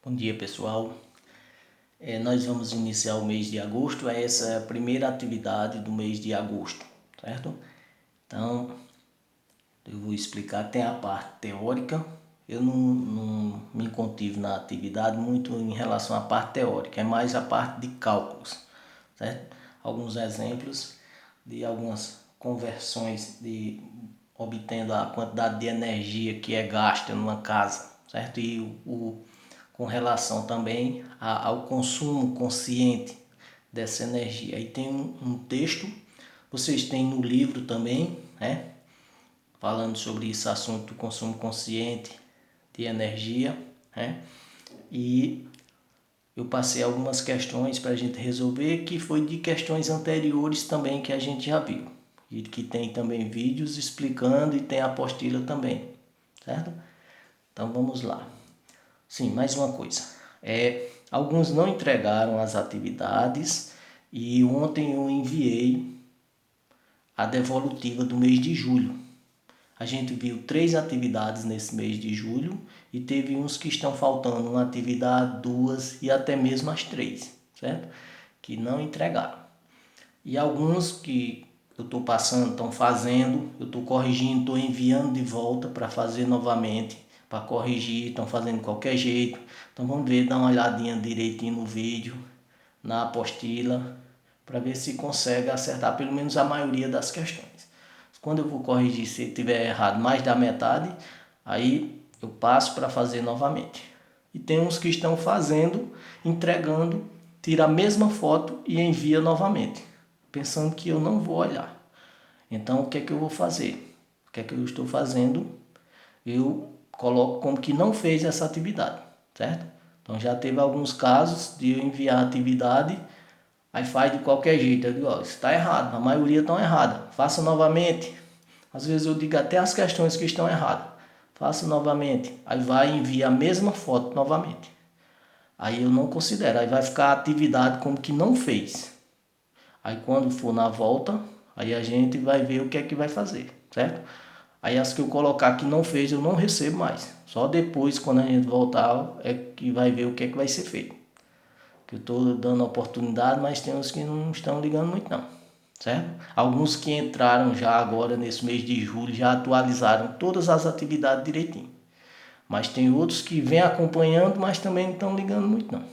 Bom dia, pessoal. Nós vamos iniciar o mês de agosto. Essa é a primeira atividade do mês de agosto, certo? Então, eu vou explicar. Tem a parte teórica. Eu não me contive na atividade muito em relação à parte teórica, é mais a parte de cálculos, certo? Alguns exemplos de algumas conversões de obtendo a quantidade de energia que é gasta numa casa, certo? E com relação também ao consumo consciente dessa energia. Aí tem um texto, vocês têm no livro também, né? Falando sobre esse assunto do consumo consciente de energia, né? E eu passei algumas questões para a gente resolver, que foi de questões anteriores também que a gente já viu. E que tem também vídeos explicando e tem a apostila também, certo? Então vamos lá. Sim, mais uma coisa. Alguns não entregaram as atividades e ontem eu enviei a devolutiva do mês de julho. A gente viu 3 atividades nesse mês de julho e teve uns que estão faltando uma atividade, 2 e até mesmo as 3, certo? Que não entregaram. E alguns que eu estou passando, estão fazendo, eu estou corrigindo, estou enviando de volta para fazer novamente, para corrigir, estão fazendo de qualquer jeito. Então vamos ver, dar uma olhadinha direitinho no vídeo, na apostila, para ver se consegue acertar pelo menos a maioria das questões. Quando eu vou corrigir, se tiver errado mais da metade, aí eu passo para fazer novamente. E tem uns que estão fazendo, entregando, tira a mesma foto e envia novamente, pensando que eu não vou olhar. Então o que é que eu vou fazer? O que é que eu estou fazendo? Eu coloco como que não fez essa atividade, certo? Então já teve alguns casos de eu enviar a atividade, aí faz de qualquer jeito. Eu digo, ó, isso está errado, a maioria estão errada, faça novamente. Às vezes eu digo até as questões que estão erradas, faça novamente. Aí vai e envia a mesma foto novamente. Aí eu não considero, aí vai ficar a atividade como que não fez. Aí quando for na volta, aí a gente vai ver o que é que vai fazer, certo? Aí as que eu colocar que não fez, eu não recebo mais. Só depois, quando a gente voltar, é que vai ver o que é que vai ser feito. Que eu estou dando oportunidade, mas tem uns que não estão ligando muito não, certo? Alguns que entraram já agora nesse mês de julho, já atualizaram todas as atividades direitinho. Mas tem outros que vêm acompanhando, mas também não estão ligando muito não.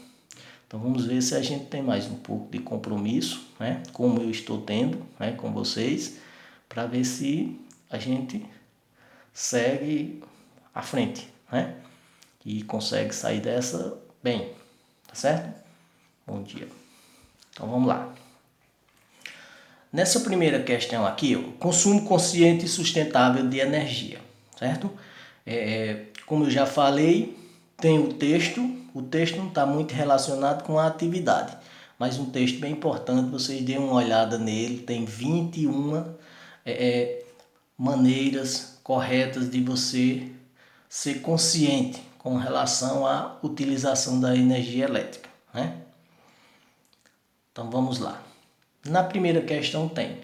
Então vamos ver se a gente tem mais um pouco de compromisso, né? Como eu estou tendo, né, com vocês, para ver se a gente segue à frente, né? E consegue sair dessa bem, tá certo? Bom dia. Então vamos lá. Nessa primeira questão aqui, o consumo consciente e sustentável de energia, certo? Como eu já falei, tem o texto não está muito relacionado com a atividade, mas um texto bem importante, vocês dêem uma olhada nele, tem 21 maneiras corretas de você ser consciente com relação à utilização da energia elétrica, né? Então vamos lá. Na primeira questão tem: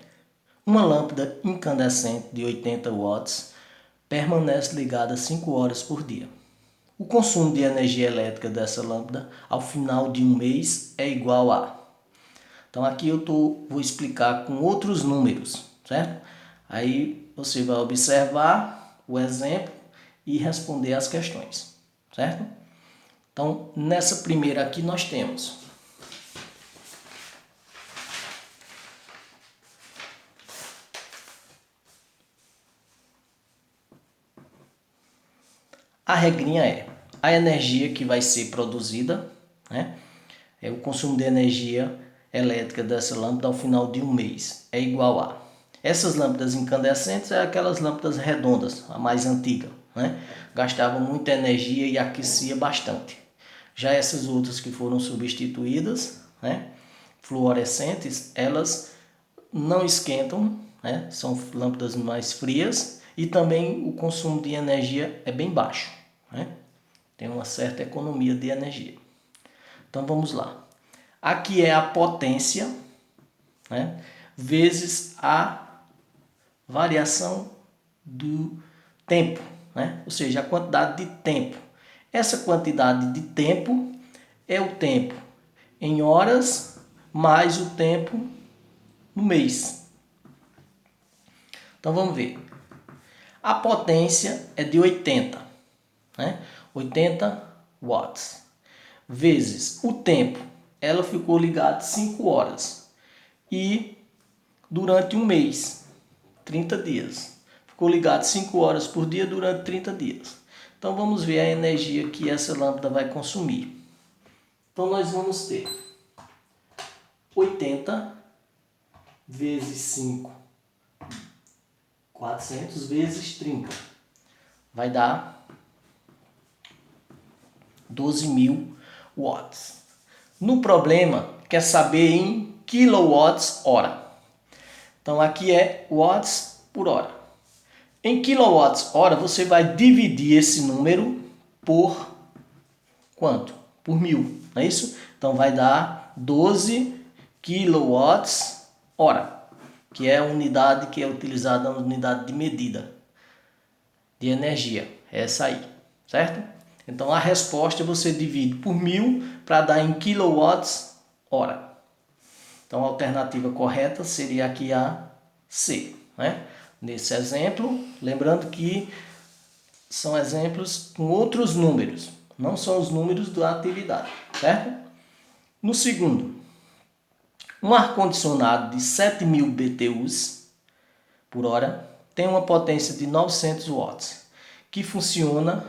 uma lâmpada incandescente de 80 watts permanece ligada 5 horas por dia. O consumo de energia elétrica dessa lâmpada ao final de um mês é igual a... Então aqui vou explicar com outros números, certo? Aí você vai observar o exemplo e responder as questões, certo? Então nessa primeira aqui nós temos a regrinha a energia que vai ser produzida, né? O consumo de energia elétrica dessa lâmpada ao final de um mês é igual a... Essas lâmpadas incandescentes é aquelas lâmpadas redondas, a mais antiga, né? Gastavam muita energia e aquecia bastante. Já essas outras que foram substituídas, né, fluorescentes, elas não esquentam, né? São lâmpadas mais frias e também o consumo de energia é bem baixo, né? Tem uma certa economia de energia. Então vamos lá. Aqui é a potência, né, vezes a variação do tempo, né? Ou seja, a quantidade de tempo. Essa quantidade de tempo é o tempo em horas mais o tempo no mês. Então vamos ver. A potência é de 80, né? 80 watts. Vezes o tempo. Ela ficou ligada 5 horas. E durante um mês, 30 dias. Ficou ligado 5 horas por dia durante 30 dias. Então vamos ver a energia que essa lâmpada vai consumir. Então nós vamos ter 80 vezes 5, 400 vezes 30. Vai dar 12.000 watts. No problema, quer saber em quilowatts hora. Então aqui é watts por hora. Em quilowatts hora, você vai dividir esse número por quanto? Por 1000, não é isso? Então vai dar 12 quilowatts hora, que é a unidade que é utilizada na unidade de medida de energia. É essa aí, certo? Então a resposta você divide por 1000 para dar em quilowatts hora. Então a alternativa correta seria aqui a C, né? Nesse exemplo, lembrando que são exemplos com outros números, não são os números da atividade, certo? No segundo, um ar-condicionado de 7.000 BTUs por hora tem uma potência de 900 watts, que funciona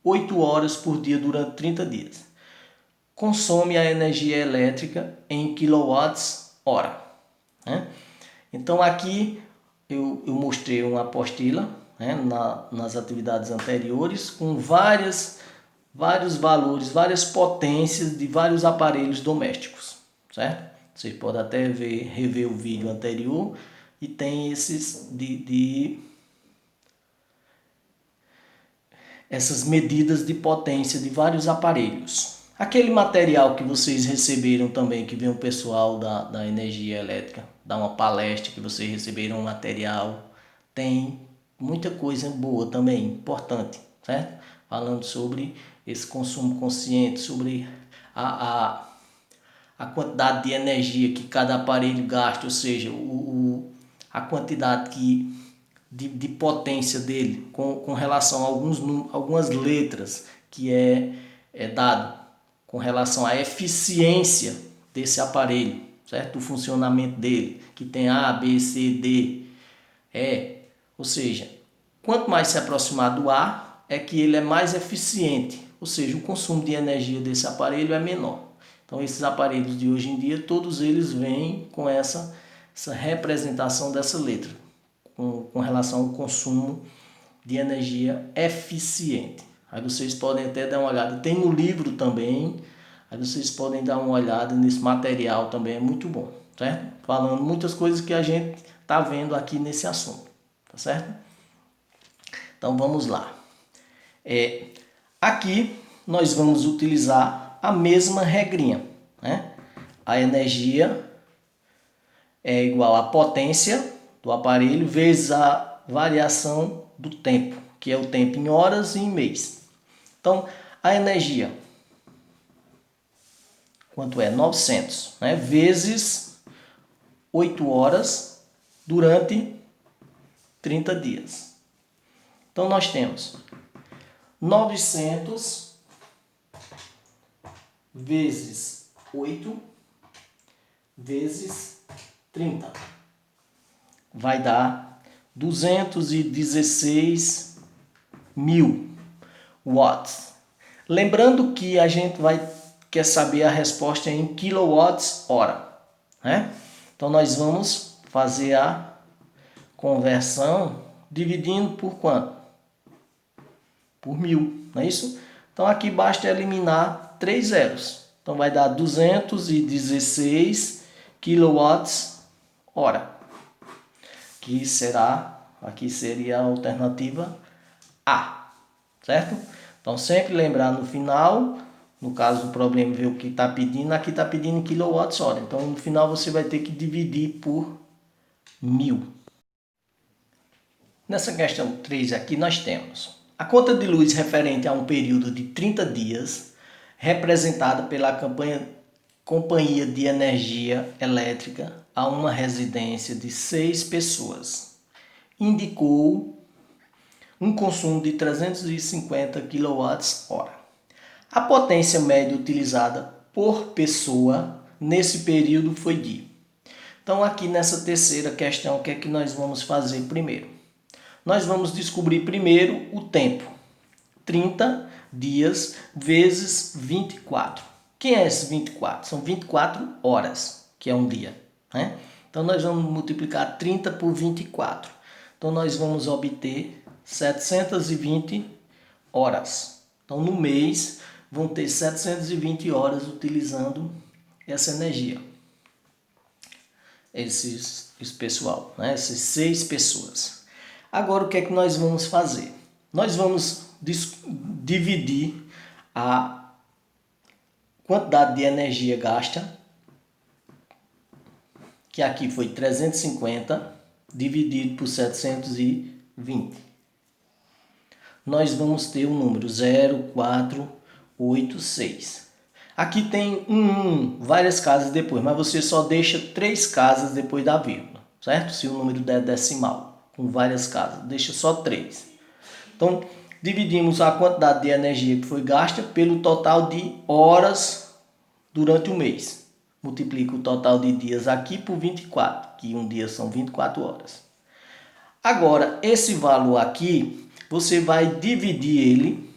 8 horas por dia durante 30 dias. Consome a energia elétrica em quilowatts hora, né? Então aqui eu mostrei uma apostila, né, nas atividades anteriores com vários valores, várias potências de vários aparelhos domésticos, certo? Vocês podem até rever o vídeo anterior e tem esses essas medidas de potência de vários aparelhos. Aquele material que vocês receberam também, que vem o pessoal da energia elétrica, dá uma palestra que vocês receberam um material, tem muita coisa boa também, importante, certo? Falando sobre esse consumo consciente, sobre a quantidade de energia que cada aparelho gasta, ou seja, a quantidade de potência dele com relação a algumas letras que é dado com relação à eficiência desse aparelho, certo? O funcionamento dele, que tem A, B, C, D, E. Ou seja, quanto mais se aproximar do A, é que ele é mais eficiente, ou seja, o consumo de energia desse aparelho é menor. Então esses aparelhos de hoje em dia, todos eles vêm com essa representação dessa letra, com relação ao consumo de energia eficiente. Aí vocês podem até dar uma olhada, tem no livro também, aí vocês podem dar uma olhada nesse material também, é muito bom, certo? Falando muitas coisas que a gente está vendo aqui nesse assunto, tá certo? Então vamos lá. Aqui nós vamos utilizar a mesma regrinha, né? A energia é igual à potência do aparelho vezes a variação do tempo, que é o tempo em horas e em mês. Então, a energia, quanto é? 900, né? Vezes 8 horas durante 30 dias. Então, nós temos 900 vezes 8 vezes 30. Vai dar 216.000 watts. Lembrando que a gente quer saber a resposta em quilowatts hora, né? Então nós vamos fazer a conversão dividindo por quanto? Por 1000, não é isso? Então aqui basta eliminar 3 zeros. Então vai dar 216 quilowatts hora, que será, aqui seria a alternativa A, certo? Então sempre lembrar no final, no caso do problema ver o que está pedindo, aqui está pedindo em quilowatts hora, então no final você vai ter que dividir por 1000. Nessa questão 3 aqui nós temos A conta de luz referente a um período de 30 dias, representada pela Companhia de Energia Elétrica a uma residência de 6 pessoas, indicou um consumo de 350 kWh. A potência média utilizada por pessoa nesse período foi de... Então aqui nessa terceira questão, o que é que nós vamos fazer primeiro? Nós vamos descobrir primeiro o tempo. 30 dias vezes 24. Quem é esse 24? São 24 horas, que é um dia, né? Então nós vamos multiplicar 30 por 24. Então nós vamos obter 720 horas. Então no mês vão ter 720 horas utilizando essa energia. Esse pessoal, né? Essas 6 pessoas. Agora o que é que nós vamos fazer? Nós vamos dividir a quantidade de energia gasta, que aqui foi 350, dividido por 720. Nós vamos ter o número 0,486. Aqui tem várias casas depois, mas você só deixa 3 casas depois da vírgula, certo? Se o número der decimal, com várias casas, deixa só 3. Então, dividimos a quantidade de energia que foi gasta pelo total de horas durante o mês. Multiplica o total de dias aqui por 24, que um dia são 24 horas. Agora, esse valor aqui, você vai dividir ele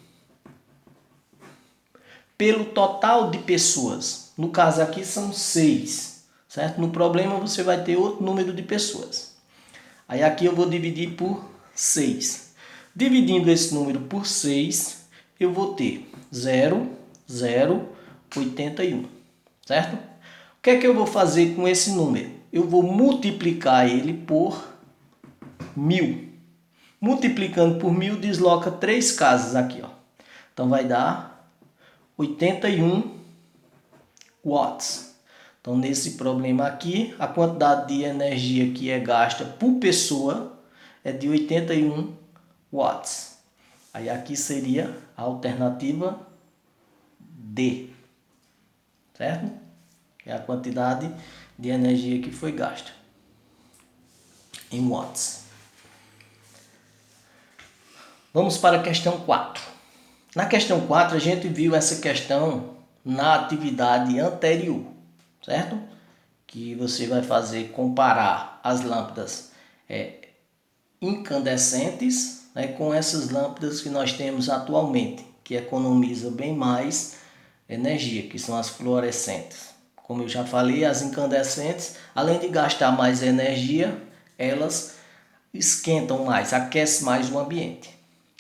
pelo total de pessoas. No caso aqui são 6, certo? No problema você vai ter outro número de pessoas. Aí aqui eu vou dividir por 6. Dividindo esse número por 6, eu vou ter 0,081, certo? O que é que eu vou fazer com esse número? Eu vou multiplicar ele por 1000. Multiplicando por 1000, desloca 3 casas aqui, ó. Então vai dar 81 watts. Então nesse problema aqui, a quantidade de energia que é gasta por pessoa é de 81 watts. Aí aqui seria a alternativa D, certo? É a quantidade de energia que foi gasta em watts. Vamos para a questão 4. Na questão 4 a gente viu essa questão na atividade anterior, certo? Que você vai fazer comparar as lâmpadas incandescentes, né, com essas lâmpadas que nós temos atualmente, que economizam bem mais energia, que são as fluorescentes. Como eu já falei, as incandescentes, além de gastar mais energia, elas esquentam mais, aquecem mais o ambiente.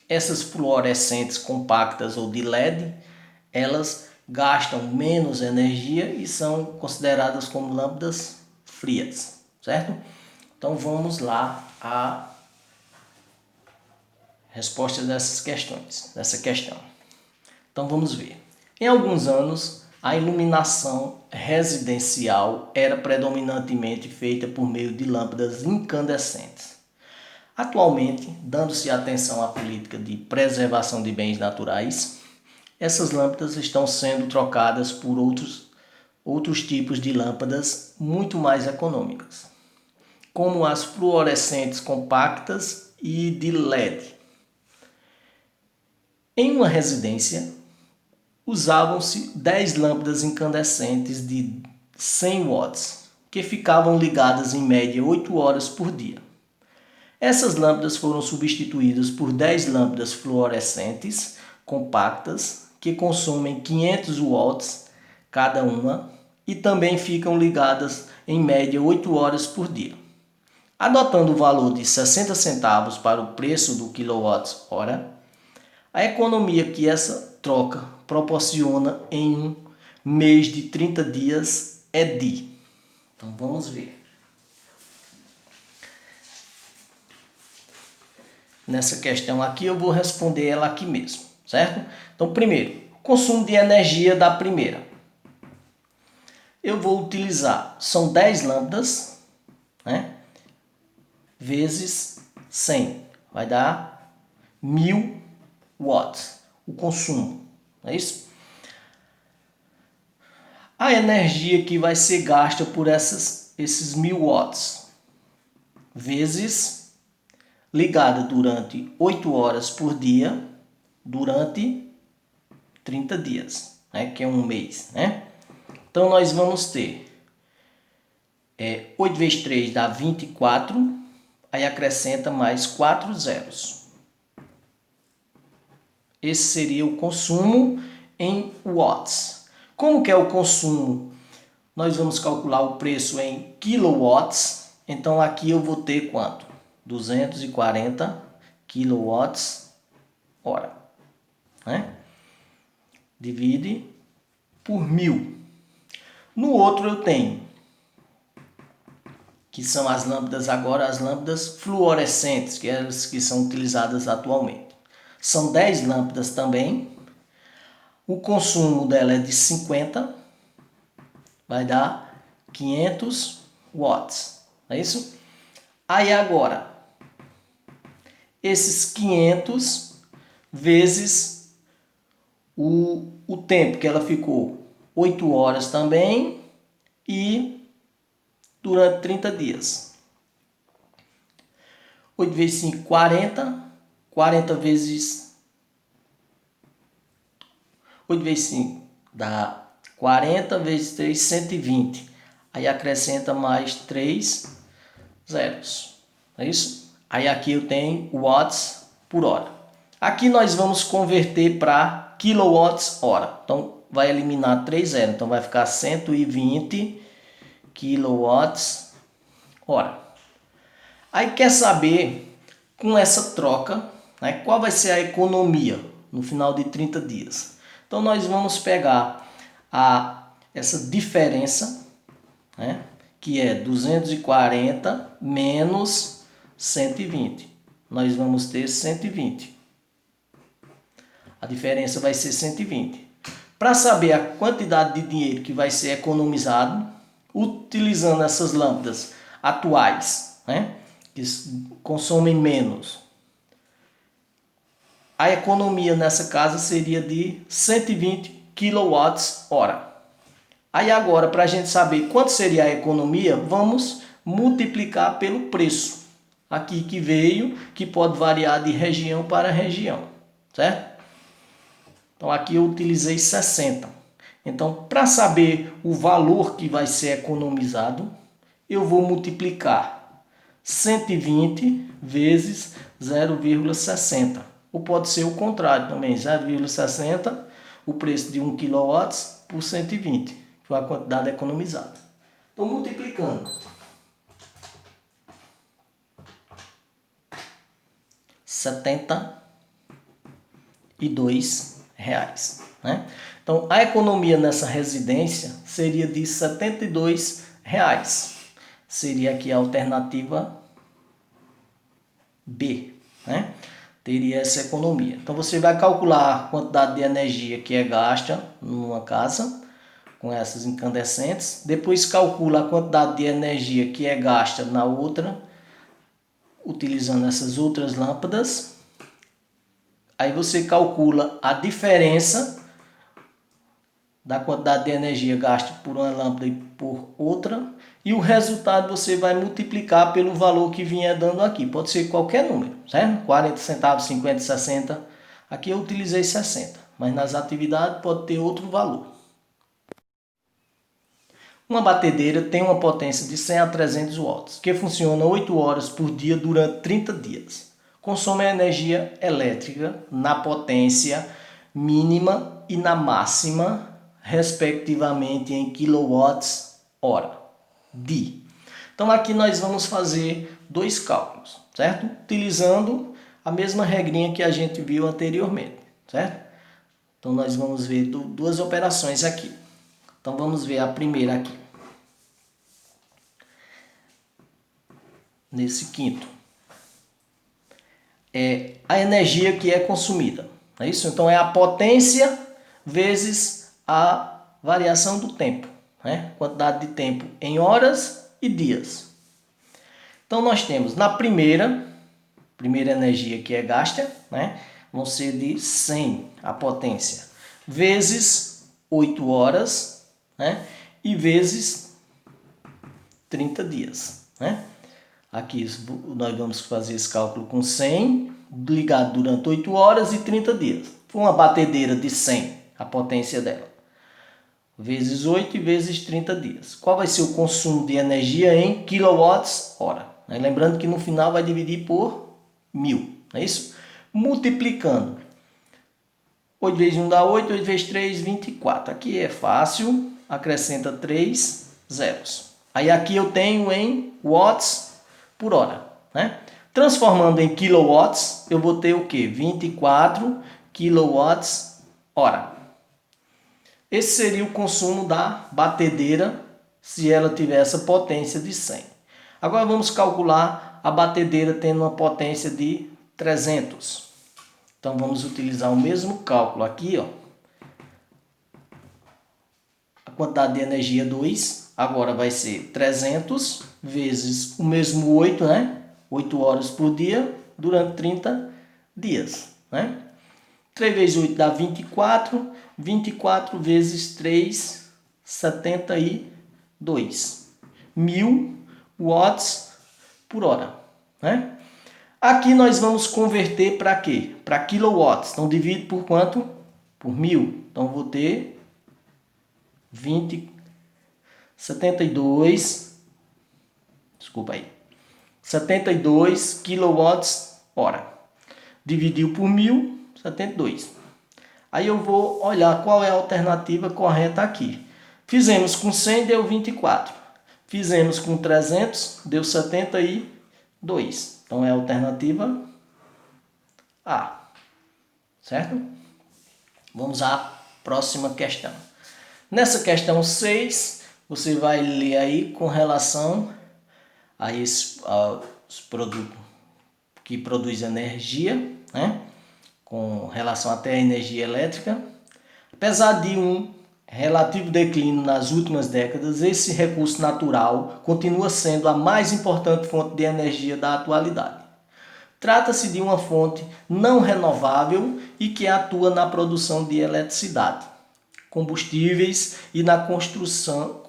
Essas fluorescentes compactas ou de LED, elas gastam menos energia e são consideradas como lâmpadas frias, certo? Então vamos lá a resposta dessa questão. Então vamos ver. Em alguns anos, a iluminação residencial era predominantemente feita por meio de lâmpadas incandescentes. Atualmente, dando-se atenção à política de preservação de bens naturais, essas lâmpadas estão sendo trocadas por outros tipos de lâmpadas muito mais econômicas, como as fluorescentes compactas e de LED. Em uma residência, usavam-se 10 lâmpadas incandescentes de 100 watts, que ficavam ligadas em média 8 horas por dia. Essas lâmpadas foram substituídas por 10 lâmpadas fluorescentes compactas, que consomem 500 watts cada uma e também ficam ligadas em média 8 horas por dia. Adotando o valor de 60 centavos para o preço do quilowatt-hora, a economia que essa troca proporciona em um mês de 30 dias é de... Então vamos ver. Nessa questão aqui eu vou responder ela aqui mesmo, certo? Então primeiro, consumo de energia da primeira. Eu vou utilizar, são 10 lâmpadas, né? Vezes 100, vai dar 1000 watts, o consumo, não é isso? A energia que vai ser gasta por esses 1000 watts, vezes ligada durante 8 horas por dia, durante 30 dias, né? Que é um mês, né? Então, nós vamos ter 8 vezes 3 dá 24, aí acrescenta mais 4 zeros. Esse seria o consumo em watts. Como que é o consumo? Nós vamos calcular o preço em kilowatts. Então, aqui eu vou ter quanto? 240 kilowatts hora, né? Divide por 1000. No outro eu tenho, que são as lâmpadas agora, as lâmpadas fluorescentes, que é as que são utilizadas atualmente. São 10 lâmpadas também. O consumo dela é de 50, vai dar 500 watts, não é isso? Aí agora, esses 500 vezes o tempo que ela ficou, 8 horas também, e durante 30 dias. 8 vezes 5, 40. 40 vezes 8 vezes 5 dá 40 vezes 3, 120. Aí acrescenta mais 3 zeros. É isso? Aí aqui eu tenho watts por hora. Aqui nós vamos converter para kilowatts hora. Então vai eliminar 3 zeros. Então vai ficar 120 kilowatts hora. Aí quer saber, com essa troca, né, qual vai ser a economia no final de 30 dias? Então nós vamos pegar essa diferença, né, que é 240 menos 120. Nós vamos ter 120. A diferença vai ser 120. Para saber a quantidade de dinheiro que vai ser economizado, utilizando essas lâmpadas atuais, né, que consomem menos, a economia nessa casa seria de 120 quilowatts hora. Aí agora, para a gente saber quanto seria a economia, vamos multiplicar pelo preço. Aqui que veio, que pode variar de região para região, certo? Então aqui eu utilizei 60. Então, para saber o valor que vai ser economizado, eu vou multiplicar 120 vezes 0,60. Ou pode ser o contrário também, 0,60, o preço de 1 kW por 120, que foi a quantidade economizada. Então, multiplicando. 72 reais, né? Então, a economia nessa residência seria de 72 reais. Seria aqui a alternativa B, né? Teria essa economia. Então você vai calcular a quantidade de energia que é gasta numa casa com essas incandescentes, depois calcula a quantidade de energia que é gasta na outra, utilizando essas outras lâmpadas. Aí você calcula a diferença da quantidade de energia gasta por uma lâmpada e por outra, e o resultado você vai multiplicar pelo valor que vinha dando aqui. Pode ser qualquer número, certo? 40 centavos, 50, 60. Aqui eu utilizei 60, mas nas atividades pode ter outro valor. Uma batedeira tem uma potência de 100 a 300 watts, que funciona 8 horas por dia durante 30 dias. Consome a energia elétrica na potência mínima e na máxima, respectivamente em quilowatts hora. Então aqui nós vamos fazer dois cálculos, certo? Utilizando a mesma regrinha que a gente viu anteriormente, certo? Então nós vamos ver duas operações aqui. Então vamos ver a primeira aqui. Nesse quinto. É a energia que é consumida. É isso? Então é a potência vezes a variação do tempo, né? Quantidade de tempo em horas e dias. Então nós temos na primeira energia que é gasta, né? vão ser de 100 a potência, vezes 8 horas, né? E vezes 30 dias, né? Aqui nós vamos fazer esse cálculo com 100, ligado durante 8 horas e 30 dias. Foi uma batedeira de 100, a potência dela. Vezes 8 e vezes 30 dias. Qual vai ser o consumo de energia em quilowatts-hora? Lembrando que no final vai dividir por 1000, não é isso? Multiplicando. 8 vezes 1 dá 8, 8 vezes 3, 24. Aqui é fácil, acrescenta 3 zeros. Aí aqui eu tenho em watts por hora, né? Transformando em kilowatts, eu vou ter o quê? 24 kilowatts hora. Esse seria o consumo da batedeira se ela tiver essa potência de 100. Agora vamos calcular a batedeira tendo uma potência de 300. Então vamos utilizar o mesmo cálculo aqui, ó. A quantidade de energia 2, agora vai ser 300 vezes o mesmo 8, né? 8 horas por dia durante 30 dias, né? 3 vezes 8 dá 24, 24 vezes 3, 72. 1000 watts por hora, né? Aqui nós vamos converter para quê? Para kilowatts. Então divide por quanto? Por 1000. Então vou ter 72 kilowatts hora. Dividiu por 1000, 72. Aí eu vou olhar qual é a alternativa correta aqui. Fizemos com 100, deu 24. Fizemos com 300, deu 72. Então é a alternativa A. Certo? Vamos à próxima questão. Nessa questão 6, você vai ler aí com relação a os produtos que produzem energia, né? Com relação até à energia elétrica. Apesar de um relativo declínio nas últimas décadas, esse recurso natural continua sendo a mais importante fonte de energia da atualidade. Trata-se de uma fonte não renovável e que atua na produção de eletricidade, combustíveis e na constituição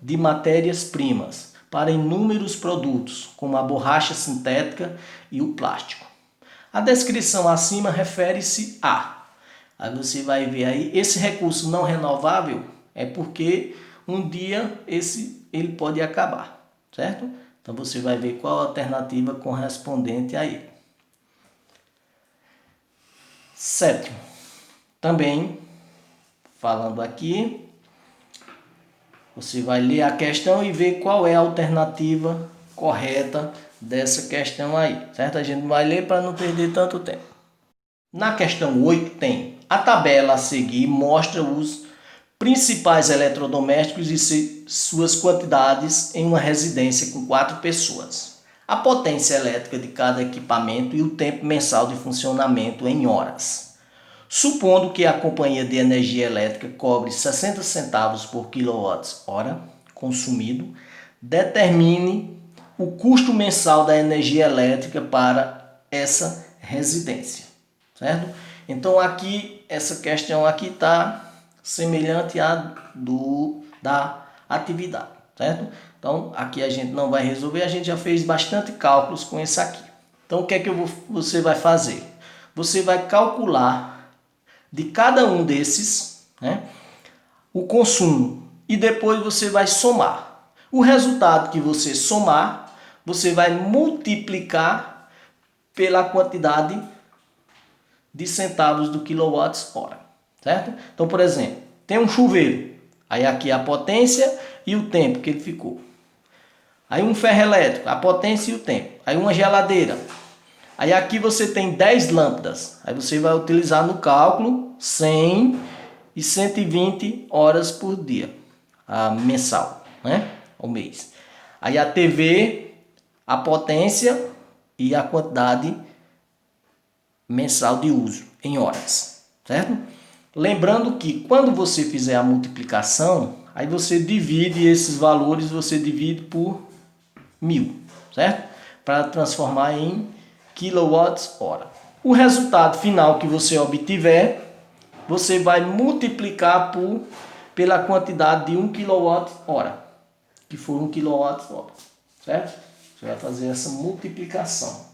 de matérias-primas para inúmeros produtos, como a borracha sintética e o plástico. A descrição acima refere-se a... Aí você vai ver aí, esse recurso não renovável é porque um dia ele pode acabar, certo? Então você vai ver qual a alternativa correspondente a ele. Sétimo, também falando aqui, você vai ler a questão e ver qual é a alternativa correta dessa questão aí, certo? A gente vai ler para não perder tanto tempo. Na questão 8 tem a tabela a seguir, mostra os principais eletrodomésticos e suas quantidades em uma residência com 4 pessoas. A potência elétrica de cada equipamento e o tempo mensal de funcionamento em horas. Supondo que a companhia de energia elétrica cobre 60 centavos por quilowatt-hora consumido, determine o custo mensal da energia elétrica para essa residência, certo? Então aqui, essa questão aqui está semelhante à da atividade, certo? Então aqui a gente não vai resolver, a gente já fez bastante cálculos com esse aqui. Então o que é que você vai fazer? Você vai calcular de cada um desses, né, o consumo e depois você vai somar. O resultado que você somar, você vai multiplicar pela quantidade de centavos do quilowatt-hora, certo? Então, por exemplo, tem um chuveiro, aí aqui a potência e o tempo que ele ficou. Aí um ferro elétrico, a potência e o tempo. Aí uma geladeira. Aí aqui você tem 10 lâmpadas. Aí você vai utilizar no cálculo 100 e 120 horas por dia, mensal, né? Ao mês. Aí a TV, a potência e a quantidade mensal de uso em horas, certo? Lembrando que quando você fizer a multiplicação, aí você divide esses valores, você divide por 1000, certo? Para transformar em quilowatts-hora. O resultado final que você obtiver, você vai multiplicar pela quantidade de 1 kWh, que foi 1 kWh, certo? Você vai fazer essa multiplicação.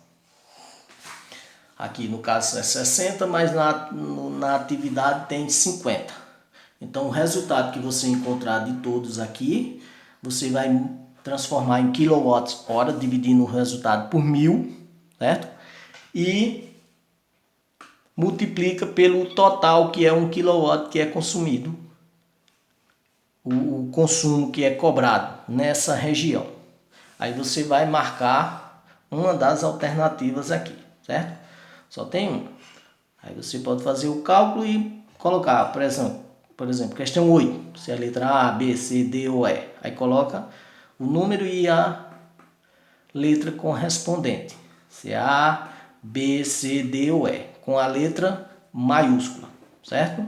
Aqui no caso é 60, mas na atividade tem 50. Então o resultado que você encontrar de todos aqui, você vai transformar em kWh, dividindo o resultado por 1000, certo? E multiplica pelo total, que é 1 kW que é consumido, o consumo que é cobrado nessa região. Aí você vai marcar uma das alternativas aqui, certo? Só tem uma. Aí você pode fazer o cálculo e colocar, por exemplo, questão 8, se é a letra A, B, C, D ou E. Aí coloca o número e a letra correspondente. Se é A, B, C, D ou E, com a letra maiúscula, certo?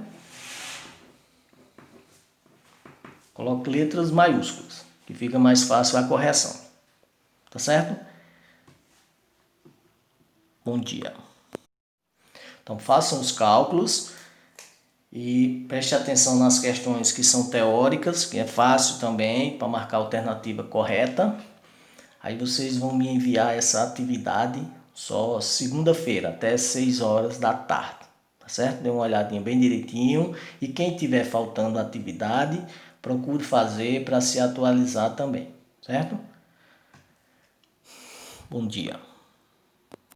Coloque letras maiúsculas, que fica mais fácil a correção. Tá certo? Bom dia. Então façam os cálculos e preste atenção nas questões que são teóricas, que é fácil também para marcar a alternativa correta. Aí vocês vão me enviar essa atividade só segunda-feira, até 6 horas da tarde, tá certo? Dê uma olhadinha bem direitinho e quem tiver faltando atividade, procure fazer para se atualizar também, certo? Bom dia.